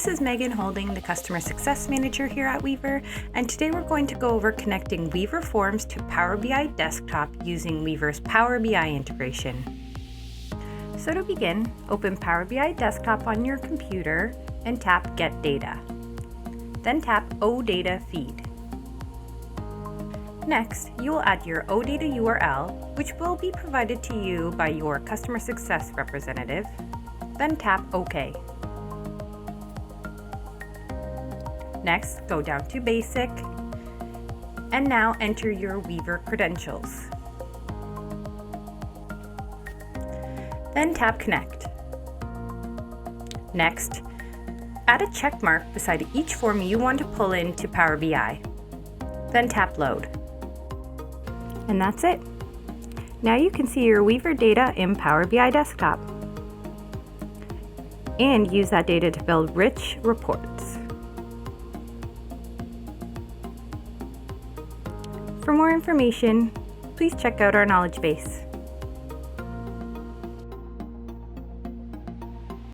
This is Megan Holding, the Customer Success Manager here at Weever, and today we're going to go over connecting Weever Forms to Power BI Desktop using Weever's Power BI integration. So to begin, open Power BI Desktop on your computer and tap Get Data. Then tap OData Feed. Next, you will add your OData URL, which will be provided to you by your Customer Success representative. Then tap OK. Next, go down to Basic, and now enter your Weever credentials. Then tap Connect. Next, add a check mark beside each form you want to pull into Power BI. Then tap Load. And that's it. Now you can see your Weever data in Power BI Desktop and use that data to build rich reports. For more information, please check out our knowledge base.